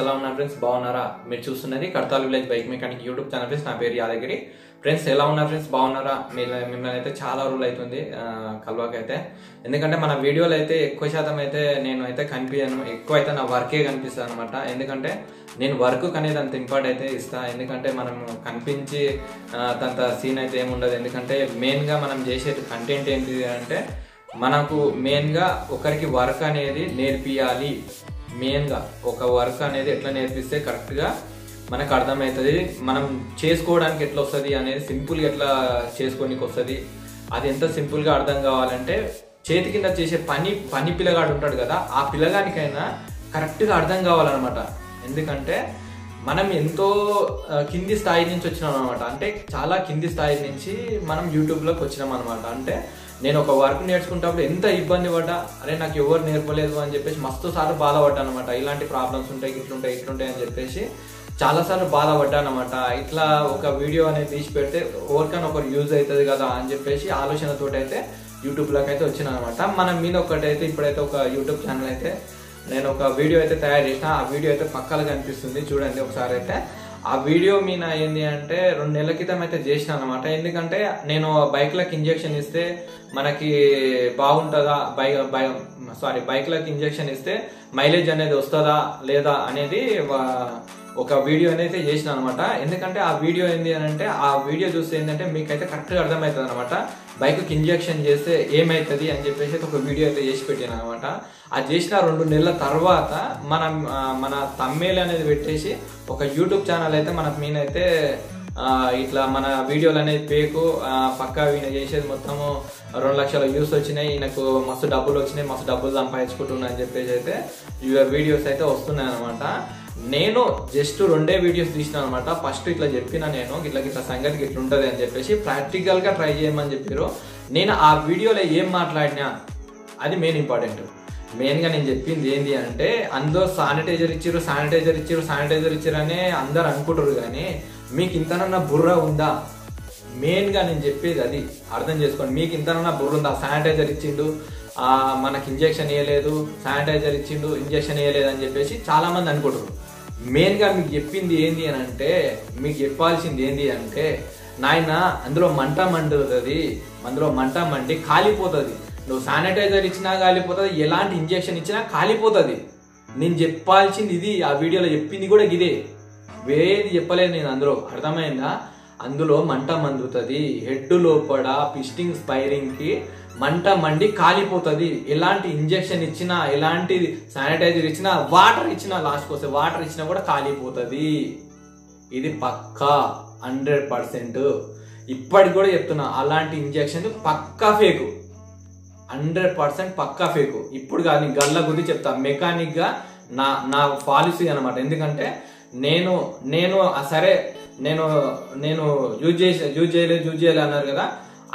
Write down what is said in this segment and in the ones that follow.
ఎలా ఉన్నారు ఫ్రెండ్స్, బాగున్నారా? మీరు చూస్తున్నది Kadthal village bike mechanic YouTube channel friends. నా పేరు యాదగిరి. ఫ్రెండ్స్ ఎలా ఉన్నారు ఫ్రెండ్స్, బాగున్నారా? మిమ్మల్ని అయితే చాలా రోజులు అవుతుంది కలవకైతే. ఎందుకంటే మన వీడియోలు అయితే ఎక్కువ శాతం అయితే నేను అయితే కనిపించను, ఎక్కువ అయితే నా వర్కే కనిపిస్తాను అనమాట. ఎందుకంటే నేను వర్క్ అనేది అంత ఇంపార్టెంట్ అయితే ఇస్తా. ఎందుకంటే మనం కనిపించి అంత సీన్ అయితే ఏముండదు. ఎందుకంటే మెయిన్గా మనం చేసే కంటెంట్ ఏంటి అంటే మనకు మెయిన్గా ఒకరికి వర్క్ అనేది నేర్పియాలి. మెయిన్గా ఒక వర్క్ అనేది ఎట్లా నేర్పిస్తే కరెక్ట్గా మనకు అర్థమవుతుంది, మనం చేసుకోవడానికి ఎట్లా వస్తుంది అనేది, సింపుల్గా ఎట్లా చేసుకోనికి వస్తుంది, అది ఎంత సింపుల్గా అర్థం కావాలంటే చేతి కింద చేసే పని పిల్లగాడు ఉంటాడు కదా, ఆ పిల్లగానికైనా కరెక్ట్గా అర్థం కావాలన్నమాట. ఎందుకంటే మనం ఎంతో కింది స్థాయి నుంచి వచ్చినాం అనమాట. అంటే చాలా కింది స్థాయి నుంచి మనం యూట్యూబ్లోకి వచ్చినాం అనమాట. అంటే నేను ఒక వర్క్ నేర్చుకుంటప్పుడు ఎంత ఇబ్బంది పడ్డా, అరే నాకు ఎవరు నేర్పలేదు అని చెప్పేసి మస్తు సార్లు బాధపడ్డాను అనమాట. ఇలాంటి ప్రాబ్లమ్స్ ఉంటాయి, ఇట్లుంటాయి అని చెప్పేసి చాలాసార్లు బాధపడ్డాను అనమాట. ఇట్లా ఒక వీడియో అనేది తీసి పెడితే ఎవరికైనా ఒకరు యూజ్ అవుతుంది కదా అని చెప్పేసి ఆలోచనతో అయితే యూట్యూబ్లోకి అయితే వచ్చిన అనమాట. మనం మీద ఒకటైతే ఇప్పుడైతే ఒక యూట్యూబ్ ఛానల్ అయితే నేను ఒక వీడియో అయితే తయారు చేసిన. ఆ వీడియో అయితే పక్కన కనిపిస్తుంది, చూడండి ఒకసారి. అయితే ఆ వీడియో మీద ఏంది అంటే 2 నెలల క్రితం అయితే చేసిన అనమాట. ఎందుకంటే నేను బైక్లకు ఇంజెక్షన్ ఇస్తే మనకి బాగుంటుందా, బైక్లకు ఇంజెక్షన్ ఇస్తే మైలేజ్ అనేది వస్తుందా లేదా అనేది ఒక వీడియో అనేది చేసిన అనమాట. ఎందుకంటే ఆ వీడియో ఏంది అని అంటే ఆ వీడియో చూస్తే ఏంటంటే మీకైతే కరెక్ట్గా అర్థమవుతుంది అనమాట. బైక్కి ఇంజెక్షన్ చేస్తే ఏమవుతుంది అని చెప్పేసి ఒక వీడియో అయితే చేసి పెట్టాను అనమాట. అది చేసిన 2 నెలల తర్వాత మన తమ్మేలు అనేది పెట్టేసి ఒక యూట్యూబ్ ఛానల్ అయితే మనకు మీనైతే ఇట్లా మన వీడియోలు అనేది పేకు పక్కా ఈయన చేసేది మొత్తము 2 లక్షల వ్యూస్ వచ్చినాయి, ఈయనకు మస్తు డబ్బులు వచ్చినాయి, మస్తు డబ్బులు సంపాదించుకుంటున్నా అని చెప్పేసి అయితే వీడియోస్ అయితే వస్తున్నాయి అనమాట. నేను జస్ట్ 2 వీడియోస్ తీసిన అనమాట. ఫస్ట్ ఇట్లా చెప్పిన నేను ఇట్లా సంగతికి ఇట్లా ఉంటుంది అని చెప్పేసి ప్రాక్టికల్గా ట్రై చేయమని చెప్పారు. నేను ఆ వీడియోలో ఏం మాట్లాడినా అది మెయిన్ ఇంపార్టెంట్. మెయిన్గా నేను చెప్పింది ఏంటి అంటే అందరూ శానిటైజర్ ఇచ్చిర్రు అనే అందరు అనుకుంటారు, కానీ మీకు ఇంతనన్నా బుర్ర ఉందా? మెయిన్గా నేను చెప్పేది అది అర్థం చేసుకోండి. మీకు ఇంతనన్నా బుర్ర ఉందా? శానిటైజర్ ఇచ్చిండు, మనకి ఇంజెక్షన్ వేయలేదు, శానిటైజర్ ఇచ్చిండు, ఇంజెక్షన్ వేయలేదు అని చెప్పేసి చాలా మంది అనుకుంటారు. మెయిన్గా మీకు చెప్పింది ఏంటి అని అంటే, మీకు చెప్పాల్సింది ఏంటి అంటే నాయన అందులో మంట మండుతుంది, అందులో మంట మండి కాలిపోతుంది. నువ్వు శానిటైజర్ ఇచ్చినా కాలిపోతుంది, ఎలాంటి ఇంజెక్షన్ ఇచ్చినా కాలిపోతుంది. నేను చెప్పాల్సింది ఇది, ఆ వీడియోలో చెప్పింది కూడా ఇదే, వేరేది చెప్పలేదు నేను. అందులో అర్థమైందా? అందులో మంట మండుతుంది, హెడ్ లోపల పిస్టింగ్ స్పైరింగ్కి మంట మండి కాలిపోతుంది. ఎలాంటి ఇంజెక్షన్ ఇచ్చినా, ఎలాంటి శానిటైజర్ ఇచ్చినా, వాటర్ ఇచ్చినా, లాస్ట్కి వస్తే వాటర్ ఇచ్చినా కూడా కాలిపోతుంది. ఇది పక్కా 100%. ఇప్పటికి కూడా చెప్తున్నా, అలాంటి ఇంజెక్షన్ పక్కా ఫేకు, 100% పక్కా ఫేకు. ఇప్పుడు కాదు, నేను గల్ల గురించి చెప్తా. మెకానిక్గా నా పాలసీ అనమాట. ఎందుకంటే నేను సరే నేను యూజ్ చేయలేదు అన్నారు కదా,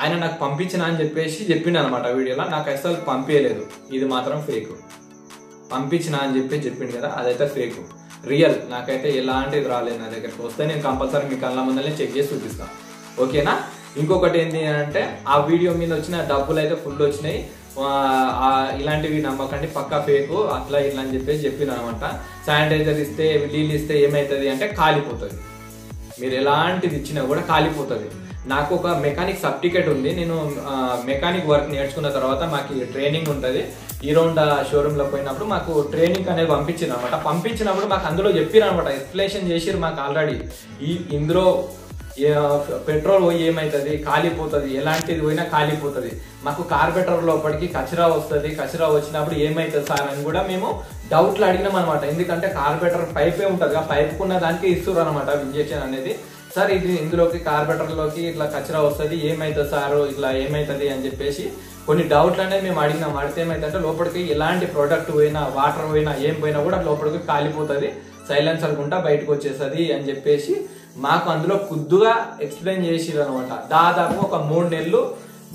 ఆయన నాకు పంపించిన అని చెప్పేసి చెప్పిండు అనమాట వీడియోలో. నాకు అసలు పంపించలేదు, ఇది మాత్రం ఫేక్. పంపించిన అని చెప్పేసి చెప్పిండు కదా, అదైతే ఫేక్. రియల్ నాకైతే ఎలాంటిది రాలేదు. నా దగ్గరికి వస్తే నేను కంపల్సరీ మీ కళ్ళ ముందరనే చెక్ చేసి చూపిస్తాను, ఓకేనా? ఇంకొకటి ఏంటి అంటే ఆ వీడియో మీద వచ్చిన డబ్బులు అయితే ఫుల్ వచ్చినాయి, ఇలాంటివి నమ్మకండి, పక్కా ఫేకు, అట్లా ఇట్లా అని చెప్పేసి చెప్పిన అనమాట. శానిటైజర్ ఇస్తే, నీళ్ళు ఇస్తే ఏమవుతుంది అంటే కాలిపోతుంది. మీరు ఎలాంటిది ఇచ్చినా కూడా కాలిపోతుంది. నాకు ఒక మెకానిక్ సర్టిఫికేట్ ఉంది. నేను మెకానిక్ వర్క్ నేర్చుకున్న తర్వాత మాకు ట్రైనింగ్ ఉంటుంది. హీరో హోండా షోరూంలో పోయినప్పుడు మాకు ట్రైనింగ్ అనేది పంపించింది అనమాట. పంపించినప్పుడు మాకు అందులో చెప్పారు అనమాట, ఎక్స్ప్లెనేషన్ చేసిరు మాకు ఆల్రెడీ. ఇందులో పెట్రోల్ పోయి ఏమవుతుంది, కాలిపోతుంది, ఎలాంటిది పోయినా కాలిపోతుంది. మాకు కార్బెటర్ లోపలికి కచరా వస్తుంది, కచరా వచ్చినప్పుడు ఏమవుతుంది సార్ అని కూడా మేము డౌట్లు అడిగినాం అనమాట. ఎందుకంటే కార్బెటర్ పైపే ఉంటుంది, ఆ పైపుకున్న దానికి ఇస్తున్నారు అనమాట ఇంజెక్షన్ అనేది. సార్ ఇది ఇందులోకి కార్బెటర్లోకి ఇట్లా కచరా వస్తుంది, ఏమవుతుంది సార్, ఇట్లా ఏమవుతుంది అని చెప్పేసి కొన్ని డౌట్లు అనేది మేము అడిగినాం. అడిగితే ఏమవుతుందంటే లోపలికి ఎలాంటి ప్రోడక్ట్ పోయినా, వాటర్ పోయినా, ఏం పోయినా కూడా లోపలికి కాలిపోతుంది, సైలెన్సర్ గుంటా బయటకు వచ్చేస్తుంది అని చెప్పేసి మాకు అందులో కొద్దిగా ఎక్స్ప్లెయిన్ చేసిరు అనమాట. దాదాపు ఒక 3 నెలలు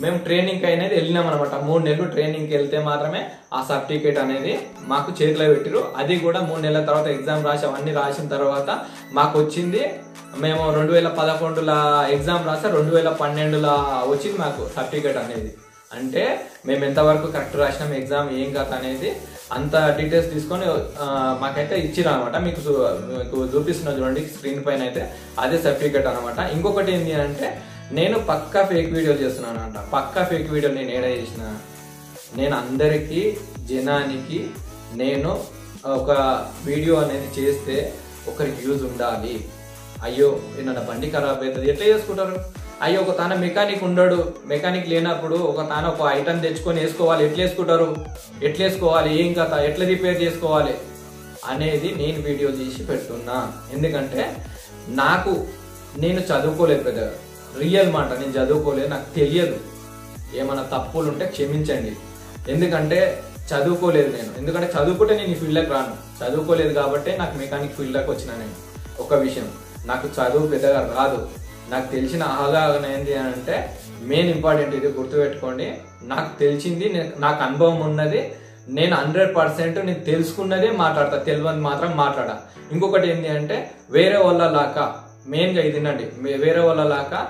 మేము ట్రైనింగ్ అనేది వెళ్ళినాం అనమాట. 3 నెలలు ట్రైనింగ్కి వెళ్తే మాత్రమే ఆ సర్టిఫికేట్ అనేది మాకు చేతిలో పెట్టిరు. అది కూడా 3 నెలల తర్వాత ఎగ్జామ్ రాసి అవన్నీ రాసిన తర్వాత మాకు వచ్చింది. మేము 2011లో ఎగ్జామ్ రాసా, 2012లో వచ్చింది మాకు సర్టిఫికేట్ అనేది. అంటే మేము ఎంతవరకు కరెక్ట్ రాసినాం ఎగ్జామ్, ఏం కథ అనేది అంత డీటెయిల్స్ తీసుకొని మాకైతే ఇచ్చిరు అనమాట. మీకు చూపిస్తున్నా చూడండి స్క్రీన్ పైన అయితే అదే సర్టిఫికేట్ అనమాట. ఇంకొకటి ఏంటి అంటే నేను పక్కా ఫేక్ వీడియోలు చేస్తున్నాను అంట. పక్కా ఫేక్ వీడియోలు నేను ఏడా చేసిన, నేను అందరికీ జనానికి నేను ఒక వీడియో అనేది చేస్తే ఒకరికి యూజ్ ఉండాలి. అయ్యో ఏమన్నా బండి ఖరాబ్ అవుతుంది ఎట్లా చేసుకుంటారు? అయ్యో ఒక తాన మెకానిక్ ఉండడు, మెకానిక్ లేనప్పుడు ఒక తాన ఒక ఐటమ్ తెచ్చుకొని వేసుకోవాలి, ఎట్లా వేసుకుంటారు, ఎట్లా వేసుకోవాలి, ఏం కథ, ఎట్లా రిపేర్ చేసుకోవాలి అనేది నేను వీడియో తీసి పెడుతున్నా. ఎందుకంటే నేను చదువుకోలేదు పెద్దగా, రియల్ మాట, నేను చదువుకోలేదు, నాకు తెలియదు. ఏమైనా తప్పులు ఉంటే క్షమించండి. ఎందుకంటే చదువుకోలేదు నేను, ఎందుకంటే చదువుకుంటే నేను ఈ ఫీల్డ్లోకి రాను. చదువుకోలేదు కాబట్టి నాకు మెకానిక్ ఫీల్డ్లోకి వచ్చిన. నేను ఒక విషయం, నాకు చదువు పెద్దగా రాదు. నాకు తెలిసిన అవగాహన ఏంటి అంటే మెయిన్ ఇంపార్టెంట్, ఇది గుర్తుపెట్టుకోండి. నాకు తెలిసింది, నాకు అనుభవం ఉన్నది, నేను 100% నేను తెలుసుకున్నదే మాట్లాడతా, తెలియని మాత్రం మాట్లాడా. ఇంకొకటి ఏంటి అంటే వేరే వాళ్ళ లాగా, మెయిన్గా ఇది వినండి, వేరే వాళ్ళ లాగా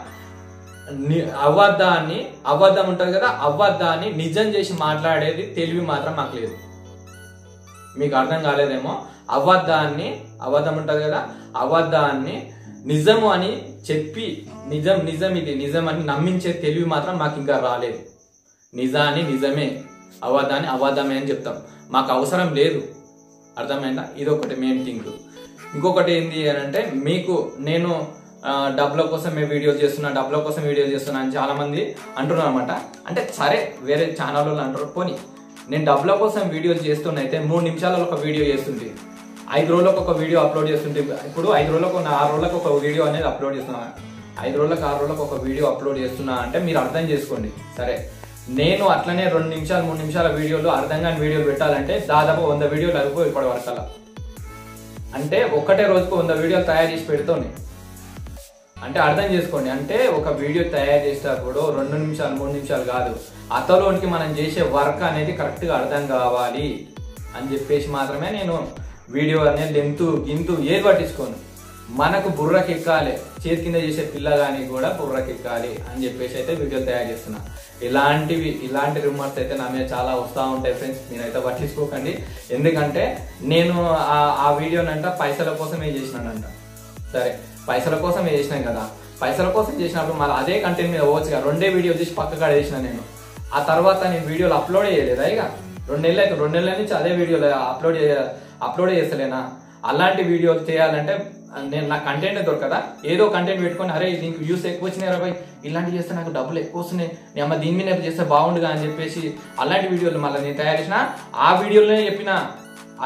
అబద్ధం ఉంటుంది కదా, అబద్ధాన్ని నిజం చేసి మాట్లాడేది తెలివి మాత్రం మాకు లేదు. మీకు అర్థం కాలేదేమో. అబద్ధం ఉంటుంది కదా, అబద్ధాన్ని నిజము అని చెప్పి ఇది నిజం అని నమ్మించే తెలివి మాత్రం మాకు ఇంకా రాలేదు. నిజాన్ని నిజమే, అబద్ధాన్ని అబద్ధమే అని చెప్తాం. మాకు అవసరం లేదు. అర్థమైందా? ఇదొకటి మెయిన్ థింగ్. ఇంకొకటి ఏంటి అని అంటే నేను డబ్బుల కోసం వీడియో చేస్తున్నా అని చాలా మంది అంటున్నారు అనమాట. అంటే సరే వేరే ఛానల్ వాళ్ళు అంటారు, పోనీ నేను డబ్బుల కోసం వీడియోలు చేస్తున్నైతే 3 నిమిషాలలో ఒక వీడియో చేస్తుంటే, 5 రోజులకు ఒక వీడియో అప్లోడ్ చేస్తుంటే, ఇప్పుడు 5 రోజులకు 6 రోజులకు ఒక వీడియో అనేది అప్లోడ్ చేస్తున్నా, 5 రోజులకు 6 రోజులకు ఒక వీడియో అప్లోడ్ చేస్తున్నా అంటే మీరు అర్థం చేసుకోండి. సరే నేను అట్లనే 2 నిమిషాలు 3 నిమిషాల వీడియోలు అర్థం కాని వీడియోలు పెట్టాలంటే దాదాపు 100 వీడియోలు అయిపో ఇప్పటి వరకల్లా. అంటే ఒకటే రోజుకు 100 వీడియోలు తయారు చేసి పెడుతోంది. అంటే అర్థం చేసుకోండి. అంటే ఒక వీడియో తయారు చేసేటప్పుడు 2 నిమిషాలు 3 నిమిషాలు కాదు, అతలోనికి మనం చేసే వర్క్ అనేది కరెక్ట్గా అర్థం కావాలి అని చెప్పేసి మాత్రమే నేను వీడియో అనేది గింతు ఏది పట్టించుకోను. మనకు బుర్రకెక్కాలి, చేతి కింద చేసే పిల్లగాని కూడా బుర్రకెక్కాలి అని చెప్పేసి అయితే వీడియోలు తయారు చేస్తున్నా. ఇలాంటి రూమర్స్ అయితే నా మీద చాలా వస్తూ ఉంటాయి ఫ్రెండ్స్, నేనైతే పట్టించుకోకండి. ఎందుకంటే నేను ఆ వీడియోనంట పైసల కోసమే చేసినానంట. సరే పైసల కోసం చేసినాం కదా, పైసల కోసం చేసినప్పుడు మళ్ళీ అదే కంటెంట్ మీద పోవచ్చుగా. 2 వీడియో తీసి పక్కకాడ చేసిన నేను. ఆ తర్వాత నేను వీడియోలు అప్లోడ్ చేయలేదా? ఇక 2 నెలల నుంచి అదే వీడియోలు అప్లోడ్ చేస్తలేనా? అలాంటి వీడియోలు చేయాలంటే నా కంటెంట్ దొరకదా? ఏదో కంటెంట్ పెట్టుకొని అరే దీనికి వ్యూస్ ఎక్కువ వచ్చినాయి రా, ఇలాంటివి చేస్తే నాకు డబ్బులు ఎక్కువ వస్తున్నాయి, నేను అమ్మ దీని మీద చేస్తే బాగుండుగా అని చెప్పేసి అలాంటి వీడియోలు మళ్ళీ నేను తయారు చేసిన. ఆ వీడియోలోనే చెప్పిన,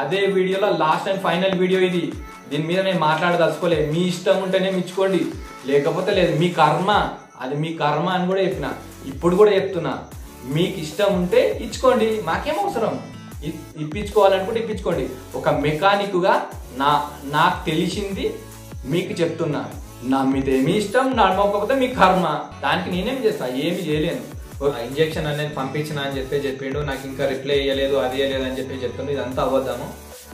అదే వీడియోలో లాస్ట్ అండ్ ఫైనల్ వీడియో ఇది. దీని మీద నేను మాట్లాడదలుచుకోలేదు. మీ ఇష్టం ఉంటేనే మెచ్చుకోండి, లేకపోతే లేదు. మీ కర్మ, అది మీ కర్మ అని కూడా చెప్పిన, ఇప్పుడు కూడా చెప్తున్నా. మీకు ఇష్టం ఉంటే ఇచ్చుకోండి, మాకేం అవసరం. ఇప్పించుకోవాలనుకుంటే ఇప్పించుకోండి. ఒక మెకానిక్గా నాకు తెలిసింది మీకు చెప్తున్నా. నమ్మితే మీ ఇష్టం, నమ్మకపోతే మీ కర్మ. దానికి నేనేం చేస్తా? ఏమి చేయలేను. ఇంజెక్షన్ అనేది పంపించిన అని చెప్పిండు, నాకు ఇంకా రిప్లై ఇవ్వలేదు, అది ఇవ్వలేదు అని చెప్తుండే. ఇదంతా అవ్వద్దాము.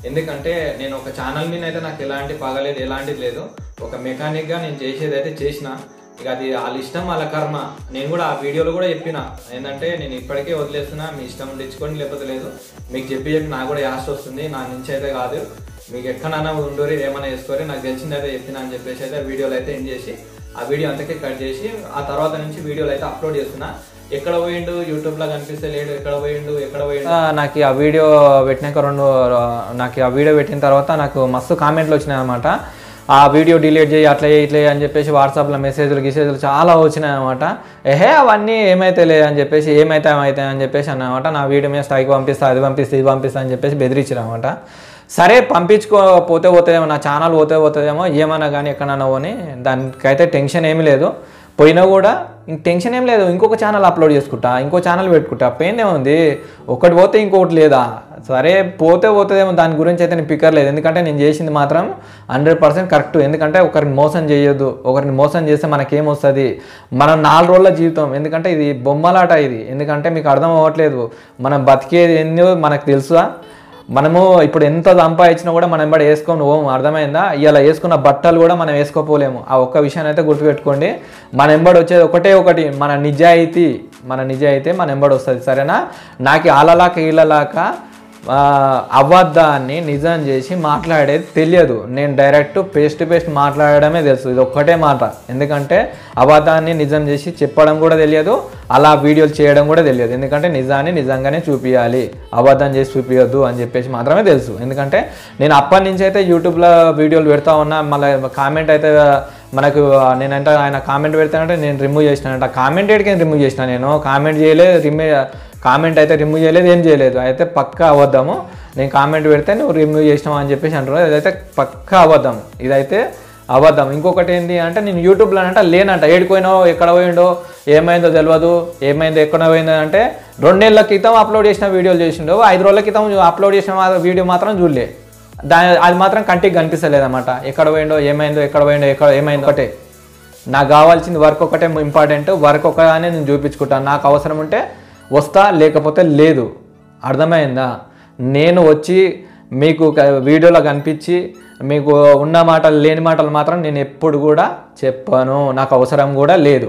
ఎందుకంటే నేను ఒక ఛానల్ మీద అయితే నాకు ఎలాంటి పగలేదు, ఎలాంటిది లేదు. ఒక మెకానిక్గా నేను చేసేది అయితే చేసిన. ఇక అది వాళ్ళ ఇష్టం, వాళ్ళ కర్మ. నేను కూడా ఆ వీడియోలో కూడా చెప్పిన ఏంటంటే నేను ఇప్పటికే వదిలేస్తున్నా, మీ ఇష్టం తెచ్చుకోండి, లేకపోతే లేదు. మీకు చెప్పి నాకు కూడా యాస్ట్ వస్తుంది, నా నుంచి అయితే కాదు. మీకు ఎక్కడైనా ఉండోరి ఏమైనా వేసుకోరి, నాకు తెలిసింది అయితే చెప్పిన అని చెప్పేసి అయితే వీడియోలు అయితే ఎండ్ చేసి ఆ వీడియో అంతకే కట్ చేసి ఆ తర్వాత నుంచి వీడియోలు అయితే అప్లోడ్ చేస్తున్నా. ఎక్కడ పోయిండు, యూట్యూబ్లో కనిపిస్తే లేడు, ఎక్కడ పోయిండు. నాకు ఆ వీడియో పెట్టినాక నాకు ఆ వీడియో పెట్టిన తర్వాత నాకు మస్తు కామెంట్లు వచ్చినాయి అనమాట. ఆ వీడియో డిలీట్ చేయి, అట్లా ఇట్లా అని చెప్పేసి వాట్సాప్లో మెసేజ్లు చాలా వచ్చినాయి అనమాట. అవన్నీ ఏమైతే లే అని చెప్పేసి ఏమైతే అని చెప్పేసి అన్నమాట. నా వీడియో మీద స్ట్రైక్ పంపిస్తా, అది పంపిస్తా, ఇది పంపిస్తా అని చెప్పేసి బెదిరించారు అనమాట. సరే పోతేమో నా ఛానల్ పోతేమో ఏమన్నా కానీ ఎక్కడన్నా పోని, దానికైతే టెన్షన్ ఏమీ లేదు. పోయినా కూడా ఇంక టెన్షన్ ఏం లేదు. ఇంకొక ఛానల్ అప్లోడ్ చేసుకుంటా, ఇంకో ఛానల్ పెట్టుకుంటా, పెయిన్ ఏముంది. ఒకటి పోతే ఇంకొకటి లేదా? సరే పోతేమో దాని గురించి అయితే నేను పిక్కర్ లేదు. ఎందుకంటే నేను చేసింది మాత్రం 100% కరెక్ట్. ఎందుకంటే ఒకరిని మోసం చేయొద్దు. ఒకరిని మోసం చేస్తే మనకేమొస్తుంది? మనం 4 రోజుల జీవితం. ఎందుకంటే ఇది బొమ్మలాట ఇది. ఎందుకంటే మీకు అర్థం అవ్వట్లేదు, మనం బతికేది ఏందో మనకు తెలుసా? మనము ఇప్పుడు ఎంత సంపాదించినా కూడా మనం ఎంబడి వేసుకొని పోము. అర్థమైందా? ఇలా వేసుకున్న బట్టలు కూడా మనం వేసుకోపోలేము. ఆ ఒక్క విషయాన్ని అయితే గుర్తుపెట్టుకోండి. మన ఎంబడి వచ్చేది ఒకటి, మన నిజాయితీ మన ఎంబడి వస్తుంది. సరేనా? నాకు ఆలలాక ఈలలాక అబద్ధాన్ని నిజం చేసి మాట్లాడేది తెలియదు. నేను డైరెక్ట్ ఫేస్ టు ఫేస్ మాట్లాడడమే తెలుసు. ఇది ఒక్కటే మాట. ఎందుకంటే అబద్ధాన్ని నిజం చేసి చెప్పడం కూడా తెలియదు, అలా వీడియోలు చేయడం కూడా తెలియదు. ఎందుకంటే నిజాన్ని నిజంగానే చూపించాలి, అబద్ధం చేసి చూపించద్దు అని చెప్పేసి మాత్రమే తెలుసు. ఎందుకంటే నేను అప్పటి నుంచి అయితే యూట్యూబ్లో వీడియోలు పెడతా ఉన్నా. మళ్ళీ కామెంట్ అయితే మనకు నేనంటే ఆయన కామెంట్ పెడతానంటే నేను రిమూవ్ చేసినానంట. కామెంట్ ఏడికి రిమూవ్ చేసిన, నేను కామెంట్ చేయలేదు, కామెంట్ అయితే రిమూవ్ చేయలేదు, ఏం చేయలేదు. అయితే పక్కా అబద్ధము. నేను కామెంట్ పెడితే నువ్వు రిమూవ్ చేసినావు అని చెప్పేసి అంటున్నారు. ఇదైతే పక్కా అబద్ధం, ఇదైతే అబద్ధం. ఇంకొకటి ఏంటి అంటే నేను యూట్యూబ్లో అంటే లేనంట. ఏడిపోయినో ఎక్కడ పోయిండో ఏమైందో తెలియదు, ఏమైందో ఎక్కడ పోయిందో అంటే 2 నెలల క్రితం అప్లోడ్ చేసిన వీడియోలు చేసిండో, 5 రోజుల క్రితం అప్లోడ్ చేసిన వీడియో మాత్రం చూడలే. అది మాత్రం కంటికి కనిపిస్తలేదన్నమాట. ఎక్కడ పోయిండో ఏమైందో ఏమైందో ఒకటే. నాకు కావాల్సింది వర్క్ ఒకటే ఇంపార్టెంట్. వర్క్ ఒకనే నేను చూపించుకుంటాను. నాకు అవసరం ఉంటే వస్తా, లేకపోతే లేదు. అర్థమైందా? నేను వచ్చి మీకు వీడియోలో కనిపించి మీకు ఉన్న మాటలు లేని మాటలు మాత్రం నేను ఎప్పుడు కూడా చెప్పాను. నాకు అవసరం కూడా లేదు.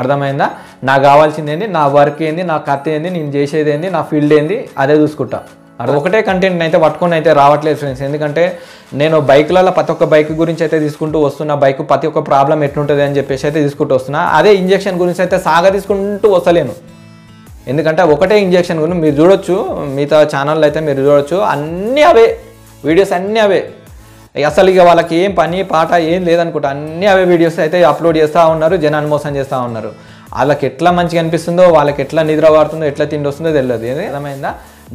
అర్థమైందా? నాకు కావాల్సింది ఏంది, నా వర్క్ ఏంది, నా కథ ఏంది, నేను చేసేది ఏంది, నా ఫీల్డ్ ఏంది, అదే చూసుకుంటా. అది ఒకటే కంటెంట్ అయితే పట్టుకొని అయితే రావట్లేదు ఫ్రెండ్స్. ఎందుకంటే నేను బైక్లలో ప్రతి ఒక్క బైక్ గురించి అయితే తీసుకుంటూ వస్తున్నా. బైక్ ప్రతి ఒక్క ప్రాబ్లం ఎట్లుంటుంది అని చెప్పేసి అయితే తీసుకుంటూ వస్తున్నా. అదే ఇంజెక్షన్ గురించి అయితే సాగా తీసుకుంటూ వస్తలేను. ఎందుకంటే ఒకటే ఇంజెక్షన్ గురించి మీరు చూడొచ్చు, మిగతా ఛానల్లో అయితే మీరు చూడొచ్చు, అన్నీ అవే వీడియోస్, అన్నీ అవే. అసలు ఇక వాళ్ళకి ఏం పని పాట ఏం లేదనుకుంటా, అన్నీ అవే వీడియోస్ అయితే అప్లోడ్ చేస్తూ ఉన్నారు, జనాన్ని మోసం చేస్తూ ఉన్నారు. వాళ్ళకి ఎట్లా మంచిగా అనిపిస్తుందో, వాళ్ళకి ఎట్లా నిద్ర పడుతుందో, ఎట్లా తిండి వస్తుందో తెలియదు. అర్థమైందా?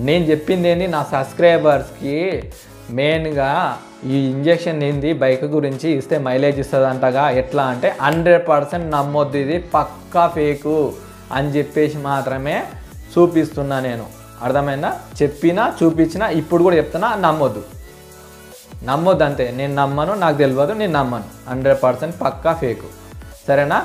నేను చెప్పింది ఏంటి, నా సబ్స్క్రైబర్స్కి మెయిన్గా ఈ ఇంజెక్షన్ ఏంది బైక్ గురించి ఇస్తే మైలేజ్ ఇస్తుంది అంటగా. ఎట్లా అంటే 100% నమ్మొద్దు, ఇది పక్కా ఫేకు అని చెప్పేసి మాత్రమే చూపిస్తున్నా నేను. అర్థమైందా? చెప్పినా చూపించినా ఇప్పుడు కూడా చెప్తున్నా, నమ్మొద్దు అంతే. నేను నమ్మను, నాకు తెలియదు, నేను నమ్మను. 100% పక్కా ఫేకు. సరేనా?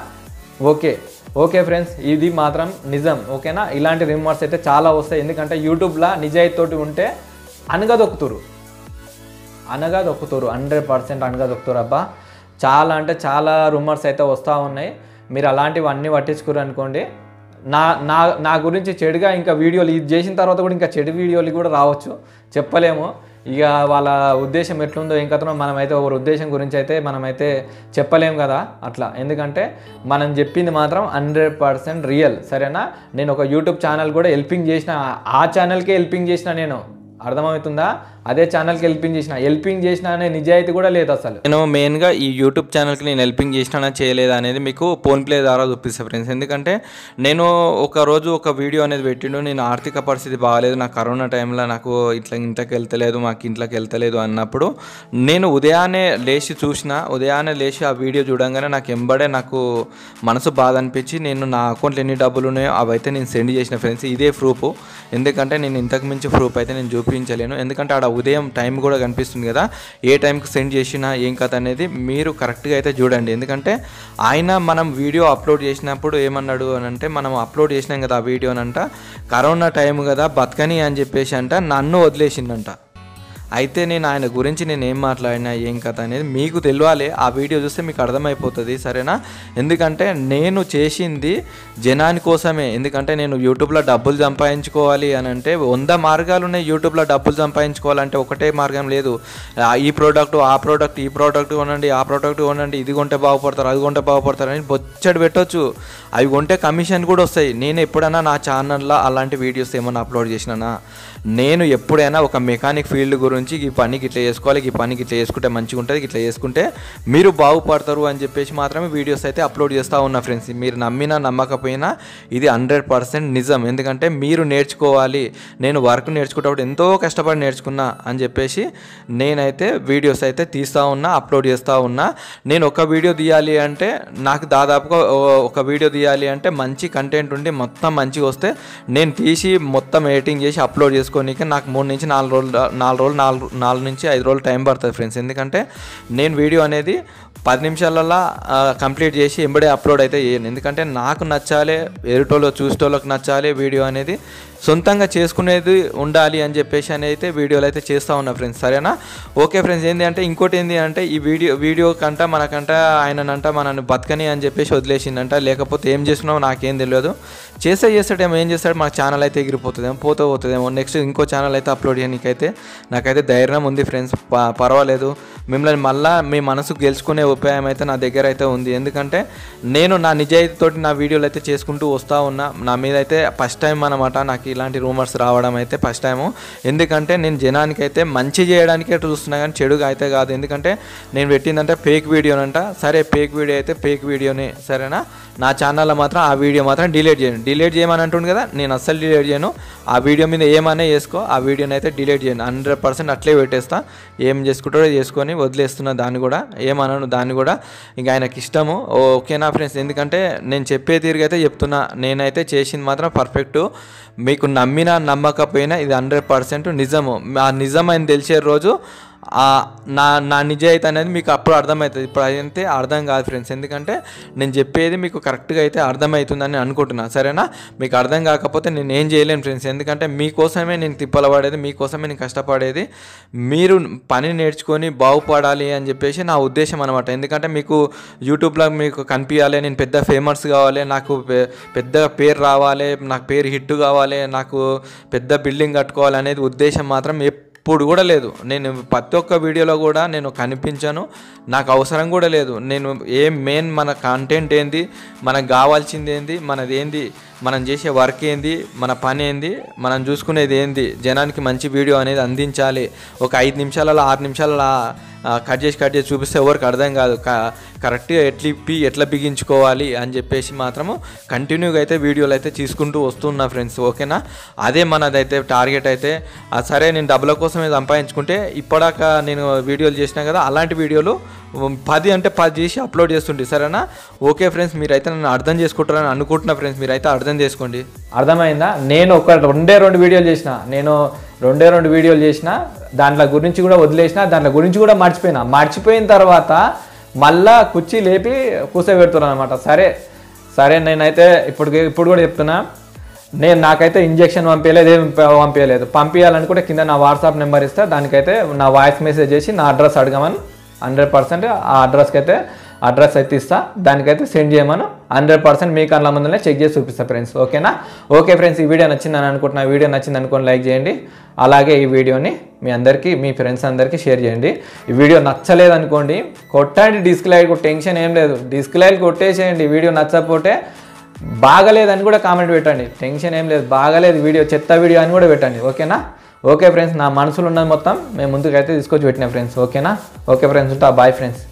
ఓకే ఫ్రెండ్స్, ఇది మాత్రం నిజం. ఓకేనా? ఇలాంటి రిమర్స్ అయితే చాలా వస్తాయి. ఎందుకంటే యూట్యూబ్లో నిజాయితీతోటి ఉంటే అనగదొక్కుతురు 100% అనగదొక్కుతురు. అబ్బా చాలా అంటే చాలా రూమర్స్ అయితే వస్తూ ఉన్నాయి. మీరు అలాంటివన్నీ పట్టించుకోరు అనుకోండి. నా గురించి చెడుగా ఇంకా వీడియోలు ఇది చేసిన తర్వాత కూడా ఇంకా చెడు వీడియోలు కూడా రావచ్చు, చెప్పలేము. ఇక వాళ్ళ ఉద్దేశం ఎట్లుందో ఏం కథనో మనమైతే ఒకరి ఉద్దేశం గురించి అయితే మనమైతే చెప్పలేము కదా అట్లా. ఎందుకంటే మనం చెప్పింది మాత్రం 100% రియల్. సరేనా? నేను ఒక యూట్యూబ్ ఛానల్ కూడా హెల్పింగ్ చేసిన, ఆ ఛానల్కే హెల్పింగ్ చేసిన నేను. అర్థమవుతుందా? అదే ఛానల్కి హెల్పింగ్ చేసిన అనే నిజాయితీ కూడా లేదు అసలు. నేను మెయిన్గా ఈ యూట్యూబ్ ఛానల్కి నేను హెల్పింగ్ చేసినా చేయలేదు అనేది మీకు ఫోన్పే ద్వారా చూపిస్తాను ఫ్రెండ్స్. ఎందుకంటే నేను ఒకరోజు ఒక వీడియో అనేది పెట్టిండు, నేను ఆర్థిక పరిస్థితి బాగాలేదు, నాకు కరోనా టైంలో నాకు ఇంట్లోకి వెళ్తలేదు, మాకు ఇంట్లోకి వెళ్తలేదు అన్నప్పుడు నేను ఉదయాన్నే లేచి ఆ వీడియో చూడంగానే నాకు ఎంబడే నాకు మనసు బాధ అనిపించి నేను నా అకౌంట్లో ఎన్ని డబ్బులు ఉన్నాయో అవైతే నేను సెండ్ చేసిన ఫ్రెండ్స్. ఇదే ప్రూఫ్. ఎందుకంటే నేను ఇంతకు మించి ప్రూఫ్ అయితే నేను చూపించలేను. ఎందుకంటే ఆడ ఉదయం టైం కూడా కనిపిస్తుంది కదా, ఏ టైంకి సెండ్ చేసినా ఏం కథ అనేది మీరు కరెక్ట్గా అయితే చూడండి. ఎందుకంటే ఆయన మనం వీడియో అప్లోడ్ చేసినప్పుడు ఏమన్నాడు అని అంటే, మనం అప్లోడ్ చేసినాం కదా ఆ వీడియోనంట, కరోనా టైం కదా బతకని అని చెప్పేసి అంట నన్ను వదిలేసిందంట. అయితే నేను ఆయన గురించి నేను ఏం మాట్లాడినా ఏం కథ అనేది మీకు తెలియాలి. ఆ వీడియో చూస్తే మీకు అర్థమైపోతుంది. సరేనా? ఎందుకంటే నేను చేసింది జనాని కోసమే. ఎందుకంటే నేను యూట్యూబ్లో డబ్బులు సంపాదించుకోవాలి అని అంటే 100 మార్గాలు ఉన్నాయి. యూట్యూబ్లో డబ్బులు సంపాదించుకోవాలంటే ఒకటే మార్గం లేదు. ఈ ప్రోడక్ట్ ఈ ప్రోడక్ట్ కొనండి, ఇది కొంటే బాగుపడతారు, అది కొంటే బాగుపడతారు అని బొచ్చడి పెట్టవచ్చు. అవి కొంటే కమిషన్ కూడా వస్తాయి. నేను ఎప్పుడైనా నా ఛానల్లో అలాంటి వీడియోస్ ఏమైనా అప్లోడ్ చేసినానా? నేను ఎప్పుడైనా ఒక మెకానిక్ ఫీల్డ్ గురించి ఈ పనికి ఇట్లా చేసుకోవాలి, ఈ పనికి ఇట్లా చేసుకుంటే మంచిగా ఉంటుంది, ఇట్లా చేసుకుంటే మీరు బాగుపడతారు అని చెప్పేసి మాత్రమే వీడియోస్ అయితే అప్లోడ్ చేస్తూ ఉన్నా ఫ్రెండ్స్. మీరు నమ్మినా నమ్మకపోయినా ఇది 100% నిజం. ఎందుకంటే మీరు నేర్చుకోవాలి. నేను వర్క్ నేర్చుకునేటప్పుడు ఎంతో కష్టపడి నేర్చుకున్నా అని చెప్పేసి నేనైతే వీడియోస్ అయితే తీస్తూ ఉన్నా, అప్లోడ్ చేస్తూ ఉన్నా. నేను ఒక వీడియో తీయాలి అంటే నాకు దాదాపుగా ఒక వీడియో తీయాలి అంటే మంచి కంటెంట్ ఉండి మొత్తం మంచిగా వస్తే నేను తీసి మొత్తం ఎడిటింగ్ చేసి అప్లోడ్ చేసుకోనికి నాకు 3 నుంచి 4 నుంచి 5 రోజులు టైం పడుతుంది ఫ్రెండ్స్. ఎందుకంటే నేను వీడియో అనేది 10 నిమిషాలలో కంప్లీట్ చేసి ఎంబడే అప్లోడ్ అయితే చేయను. ఎందుకంటే నాకు నచ్చాలి, ఎదుటోళ్ళు చూసేటోళ్ళకి నచ్చాలి వీడియో అనేది. సొంతంగా చేసుకునేది ఉండాలి అని చెప్పేసి అని అయితే వీడియోలు అయితే చేస్తూ ఉన్నా ఫ్రెండ్స్, సరేనా. ఓకే ఫ్రెండ్స్, ఏంటి అంటే ఇంకోటి ఏంటి అంటే ఈ వీడియో కంట మనకంట ఆయనంట మనల్ని బతకని అని చెప్పేసి వదిలేసిందంట, లేకపోతే ఏం చేస్తున్నామో నాకేం తెలియదు. చేస్తాడేమో, ఏం చేస్తాడు, మన ఛానల్ అయితే ఎగిరిపోతుందేమో, పోతుందేమో, నెక్స్ట్ ఇంకో ఛానల్ అయితే అప్లోడ్ చేయడానికైతే నాకైతే ధైర్యం ఉంది ఫ్రెండ్స్. పర్వాలేదు, మిమ్మల్ని మళ్ళీ మీ మనసు గెలుచుకునే ఉపాయం అయితే నా దగ్గర అయితే ఉంది. ఎందుకంటే నేను నా నిజాయితీతోటి నా వీడియోలు అయితే చేసుకుంటూ వస్తూ ఉన్నా. నా మీద అయితే ఫస్ట్ టైం అనమాట నాకు ఇలాంటి రూమర్స్ రావడం అయితే ఫస్ట్ టైము. ఎందుకంటే నేను జనానికైతే మంచి చేయడానికే చూస్తున్నా కానీ చెడుగా అయితే కాదు. ఎందుకంటే నేను పెట్టిందంటే ఫేక్ వీడియోనంట. సరే ఫేక్ వీడియో అయితే ఫేక్ వీడియోని, సరేనా. నా ఛానల్లో మాత్రం ఆ వీడియో మాత్రం డిలీట్ చేయమని అంటుంది కదా, నేను అస్సలు డిలీట్ చేయను. ఆ వీడియో మీద ఏమన్నా చేసుకో, ఆ వీడియోని అయితే డిలీట్ చేయను, 100% అట్లే పెట్టేస్తా. ఏం చేసుకుంటాడో చేసుకొని వదిలేస్తున్నా, దాన్ని కూడా ఏమన్నాను, దాన్ని కూడా ఇంకా ఆయనకి ఇష్టము. ఓకేనా ఫ్రెండ్స్, ఎందుకంటే నేను చెప్పే తీరుగా అయితే చెప్తున్నా, నేనైతే చేసింది మాత్రం పర్ఫెక్టు. మీకు నమ్మినా నమ్మకపోయినా ఇది 100% నిజము. ఆ నిజమని తెలిసే రోజు నా నిజాయితీ అనేది మీకు అప్పుడు అర్థమవుతుంది. ఇప్పుడు అయితే అర్థం కాదు ఫ్రెండ్స్, ఎందుకంటే నేను చెప్పేది మీకు కరెక్ట్గా అయితే అర్థమవుతుందని అనుకుంటున్నాను, సరేనా. మీకు అర్థం కాకపోతే నేను ఏం చేయలేను ఫ్రెండ్స్, ఎందుకంటే మీకోసమే నేను తిప్పలపడేది, మీకోసమే నేను కష్టపడేది. మీరు పని నేర్చుకొని బాగుపడాలి అని చెప్పేసి నా ఉద్దేశం అనమాట. ఎందుకంటే మీకు యూట్యూబ్లో మీకు కనిపించాలి, నేను పెద్ద ఫేమస్ కావాలి, నాకు పెద్ద పేరు రావాలి, నాకు పేరు హిట్ కావాలి, నాకు పెద్ద బిల్డింగ్ కట్టుకోవాలి అనేది ఉద్దేశం మాత్రం ఇప్పుడు కూడా లేదు. నేను ప్రతి ఒక్క వీడియోలో కూడా నేను కనిపించాను, నాకు అవసరం కూడా లేదు. నేను మెయిన్ మన కంటెంట్ ఏంది, మనకు కావాల్సింది ఏంది, మనది ఏంది, మనం చేసే వర్క్ ఏంది, మన పని ఏంది, మనం చూసుకునేది ఏంది, జనానికి మంచి వీడియో అనేది అందించాలి. ఒక 5 నిమిషాలలో 6 నిమిషాలలో కట్ చేసి చూపిస్తే ఎవరికి అర్థం కాదు. కరెక్ట్గా ఎట్లా బిగించుకోవాలి అని చెప్పేసి మాత్రము కంటిన్యూగా అయితే వీడియోలు అయితే తీసుకుంటూ వస్తున్నా ఫ్రెండ్స్, ఓకేనా. అదే మనదైతే టార్గెట్ అయితే. సరే నేను డబ్బుల కోసమే సంపాదించుకుంటే ఇప్పటిదాకా నేను వీడియోలు చేసినా కదా, అలాంటి వీడియోలు 10 అంటే 10 చేసి అప్లోడ్ చేస్తుంటే, సరేనా. ఓకే ఫ్రెండ్స్, మీరైతే నన్ను అర్థం చేసుకుంటారని అనుకుంటున్నా ఫ్రెండ్స్, మీరైతే అర్థం చేసుకోండి. అర్థమైందా. నేను రెండే రెండు వీడియోలు చేసిన, దాంట్లో గురించి కూడా వదిలేసిన, దాంట్లో గురించి కూడా మర్చిపోయిన తర్వాత మళ్ళా కుర్చీ లేపి కూర్చోబెడుతున్నాను అనమాట. సరే నేనైతే ఇప్పుడు కూడా చెప్తున్నా, నాకైతే ఇంజెక్షన్ పంపించలేదు, ఏం పంపించలేదు. పంపించాలనుకుంటే కింద నా వాట్సాప్ నెంబర్ ఇస్తే దానికైతే నా వాయిస్ మెసేజ్ చేసి నా అడ్రస్ అడగమని 100% ఆ అడ్రస్ అయితే ఇస్తా, దానికైతే సెండ్ చేయమను. 100% మీ కళ్ళ ముందునే చెక్ చేసి చూపిస్తా ఫ్రెండ్స్, ఓకేనా. ఓకే ఫ్రెండ్స్, ఈ వీడియో నచ్చిందని అనుకుంటున్నా. వీడియో నచ్చింది అనుకోని లైక్ చేయండి. అలాగే ఈ వీడియోని మీ ఫ్రెండ్స్ అందరికీ షేర్ చేయండి. ఈ వీడియో నచ్చలేదు అనుకోండి, కొట్టండి డిస్లైక్, టెన్షన్ ఏం లేదు, డిస్లైక్ కొట్టేసేయండి. వీడియో నచ్చకపోతే బాగలేదని కూడా కామెంట్ పెట్టండి, టెన్షన్ ఏం లేదు. బాగలేదు వీడియో, చెత్త వీడియో అని కూడా పెట్టండి, ఓకేనా. ఓకే ఫ్రెండ్స్, నా మనసులో ఉన్నది మొత్తం మేము ముందుకైతే తీసుకొచ్చి పెట్టినా ఫ్రెండ్స్, ఓకేనా. ఓకే ఫ్రెండ్స్, ఉంటా, బాయ్ ఫ్రెండ్స్.